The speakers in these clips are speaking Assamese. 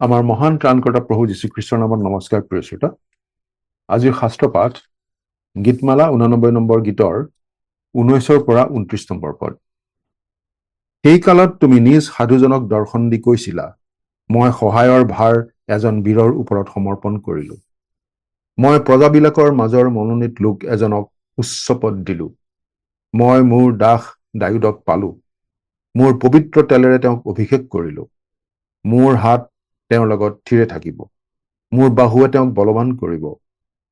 আমাৰ মহান ত্ৰাণকৰ্তা প্ৰভু যীশুখ্ৰীষ্টৰ নামত নমস্কাৰ প্ৰিয় শ্ৰোতা। আজিৰ শাস্ত্ৰ পাঠ গীতমালা 89 নম্বৰ গীতৰ 19 পৰা 29 নম্বৰ পদ। সেই কালত তুমি নিজ সাধুজনক দৰ্শন দি কৈছিলা, মই সহায়ৰ ভাৰ এজন বীৰৰ ওপৰত সমৰ্পণ কৰিলো। মই প্ৰজাবিলাকৰ মাজৰ মনোনীত লোক এজনক উচ্চ পদ দিলো। মই মোৰ দাস দায়ুদক পালো। মোৰ পবিত্ৰ তেলেৰে তেওঁক অভিষেক কৰিলো। মোৰ হাত তেওঁৰ লগত থিৰে থাকিব। মোৰ বাহুৱে তেওঁক বলৱান কৰিব।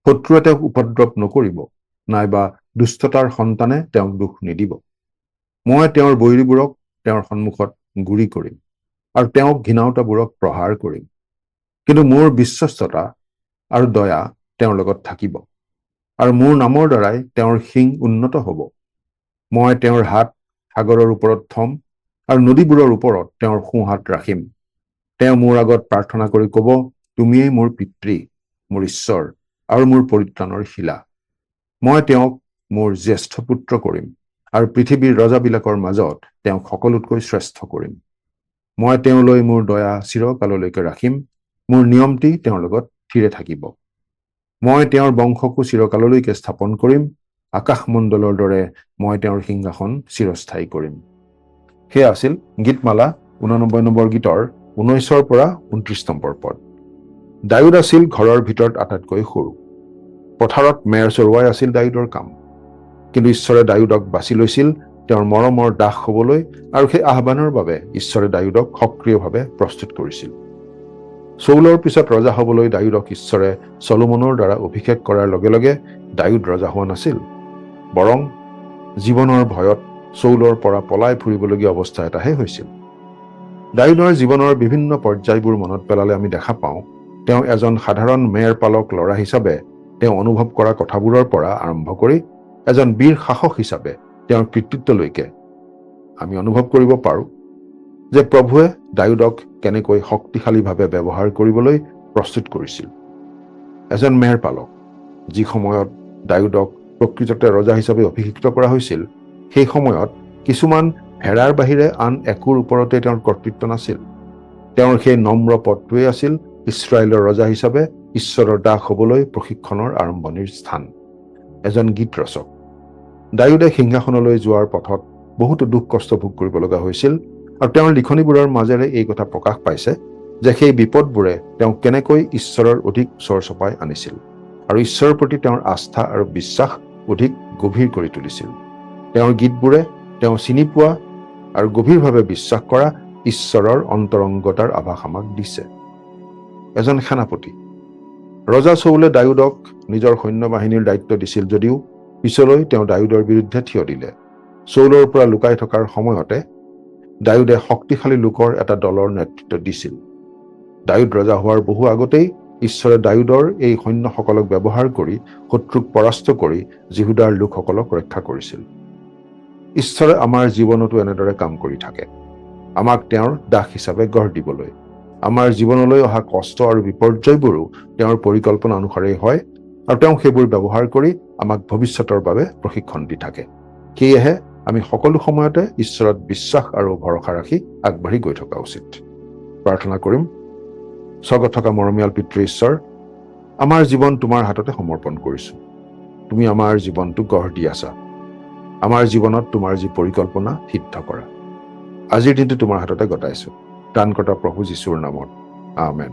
শত্ৰুৱে তেওঁক উপদ্ৰৱ নকৰিব, নাইবা দুষ্টতাৰ সন্তানে তেওঁক দুখ নিদিব। মই তেওঁৰ বৈৰীবোৰক তেওঁৰ সন্মুখত গুৰি কৰিম আৰু তেওঁক ঘৃণাওতাবোৰক প্ৰহাৰ কৰিম। কিন্তু মোৰ বিশ্বস্ততা আৰু দয়া তেওঁৰ লগত থাকিব আৰু মোৰ নামৰ দ্বাৰাই তেওঁৰ শিং উন্নত হ'ব। মই তেওঁৰ হাত সাগৰৰ ওপৰত থম আৰু নদীবোৰৰ ওপৰত তেওঁৰ সোঁহাত ৰাখিম। তেওঁ মোৰ আগত প্ৰাৰ্থনা কৰি ক'ব, তুমিয়েই মোৰ পিতৃ, মোৰ ঈশ্বৰ আৰু মোৰ পৰিত্ৰাণৰ শিলা। মই তেওঁক মোৰ জ্যেষ্ঠ পুত্ৰ কৰিম আৰু পৃথিৱীৰ ৰজাবিলাকৰ মাজত তেওঁক সকলোতকৈ শ্ৰেষ্ঠ কৰিম। মই তেওঁলৈ মোৰ দয়া চিৰকাললৈকে ৰাখিম। মোৰ নিয়মটি তেওঁৰ লগত থিৰে থাকিব। মই তেওঁৰ বংশকো চিৰকাললৈকে স্থাপন কৰিম। আকাশমণ্ডলৰ দৰে মই তেওঁৰ সিংহাসন চিৰস্থায়ী কৰিম। সেয়া আছিল গীতমালা 89 নম্বৰ গীতৰ 19 পৰা 29 নম্বৰ পদ। দায়ুদ আছিল ঘৰৰ ভিতৰত আটাইতকৈ সৰু। পথাৰত মেৰ চৰুৱাই আছিল দায়ুদৰ কাম। কিন্তু ঈশ্বৰে দায়ুদক বাছি লৈছিল তেওঁৰ মৰমৰ দাস হ'বলৈ, আৰু সেই আহ্বানৰ বাবে ঈশ্বৰে দায়ুদক সক্ৰিয়ভাৱে প্ৰস্তুত কৰিছিল। চৌলৰ পিছত ৰজা হ'বলৈ দায়ুদক ঈশ্বৰে চলোমনৰ দ্বাৰা অভিষেক কৰাৰ লগে লগে দায়ুদ ৰজা হোৱা নাছিল, বৰং জীৱনৰ ভয়ত চৌলৰ পৰা পলাই ফুৰিবলগীয়া অৱস্থা এটাহে হৈছিল। দায়ুদৰ জীৱনৰ বিভিন্ন পৰ্যায়বোৰ মনত পেলালে আমি দেখা পাওঁ, তেওঁ এজন সাধাৰণ মেৰ পালক ল'ৰা হিচাপে তেওঁ অনুভৱ কৰা কথাবোৰৰ পৰা আৰম্ভ কৰি এজন বীৰ শাসক হিচাপে তেওঁৰ কৃতিত্বলৈকে আমি অনুভৱ কৰিব পাৰোঁ যে প্ৰভুৱে দায়ুদক কেনেকৈ শক্তিশালীভাৱে ব্যৱহাৰ কৰিবলৈ প্ৰস্তুত কৰিছিল। এজন মেৰ পালক, যি সময়ত দায়ুদক প্ৰকৃততে ৰজা হিচাপে অভিষিক্ত কৰা হৈছিল, সেই সময়ত কিছুমান ভেড়াৰ বাহিৰে আন একোৰ ওপৰতে তেওঁৰ কৰ্তৃত্ব নাছিল। তেওঁৰ সেই নম্ৰ পদটোৱে আছিল ইছৰাইলৰ ৰজা হিচাপে ঈশ্বৰৰ দাস হ'বলৈ প্ৰশিক্ষণৰ আৰম্ভণিৰ স্থান। এজন গীত ৰচক দায়ুদে সিংহাসনলৈ যোৱাৰ পথত বহুতো দুখ কষ্ট ভোগ কৰিব লগা হৈছিল, আৰু তেওঁৰ লিখনিবোৰৰ মাজেৰে এই কথা প্ৰকাশ পাইছে যে সেই বিপদবোৰে তেওঁক কেনেকৈ ঈশ্বৰৰ অধিক ওচৰ চপাই আনিছিল আৰু ঈশ্বৰৰ প্ৰতি তেওঁৰ আস্থা আৰু বিশ্বাস অধিক গভীৰ কৰি তুলিছিল। তেওঁৰ গীতবোৰে তেওঁ চিনি পোৱা আৰু গভীৰভাৱে বিশ্বাস কৰা ঈশ্বৰৰ অন্তৰংগতাৰ আভাস আমাক দিছে। এজন সেনাপতি ৰজা চৌলে দায়ুদক নিজৰ সৈন্যবাহিনীৰ দায়িত্ব দিছিল যদিও পিছলৈ তেওঁ দায়ুদৰ বিৰুদ্ধে থিয় দিলে। চৌলৰ পৰা লুকাই থকাৰ সময়তে দায়ুদে শক্তিশালী লোকৰ এটা দলৰ নেতৃত্ব দিছিল। দায়ুদ ৰজা হোৱাৰ বহু আগতেই ঈশ্বৰে দায়ুদৰ এই সৈন্যসকলক ব্যৱহাৰ কৰি শত্ৰুক পৰাস্ত কৰি জিহুদাৰ লোকসকলক ৰক্ষা কৰিছিল। ঈশ্বৰে আমাৰ জীৱনতো এনেদৰে কাম কৰি থাকে, আমাক তেওঁৰ দাস হিচাপে গঢ় দিবলৈ। আমাৰ জীৱনলৈ অহা কষ্ট আৰু বিপৰ্যয়বোৰো তেওঁৰ পৰিকল্পনা অনুসাৰেই হয়, আৰু তেওঁ সেইবোৰ ব্যৱহাৰ কৰি আমাক ভৱিষ্যতৰ বাবে প্ৰশিক্ষণ দি থাকে। সেয়েহে আমি সকলো সময়তে ঈশ্বৰত বিশ্বাস আৰু ভৰসা ৰাখি আগবাঢ়ি গৈ থকা উচিত। প্ৰাৰ্থনা কৰিম। স্বৰ্গত থকা মৰমীয়াল পিতৃ ঈশ্বৰ, আমাৰ জীৱন তোমাৰ হাততে সমৰ্পণ কৰিছোঁ। তুমি আমাৰ জীৱনটো গঢ় দি আছা। আমাৰ জীৱনত তোমাৰ যি পৰিকল্পনা সিদ্ধ কৰা। আজিৰ দিনটো তোমাৰ হাততে গতাইছোঁ। ত্ৰাণকৰ্তা প্ৰভু যীশুৰ নামত, আমেন।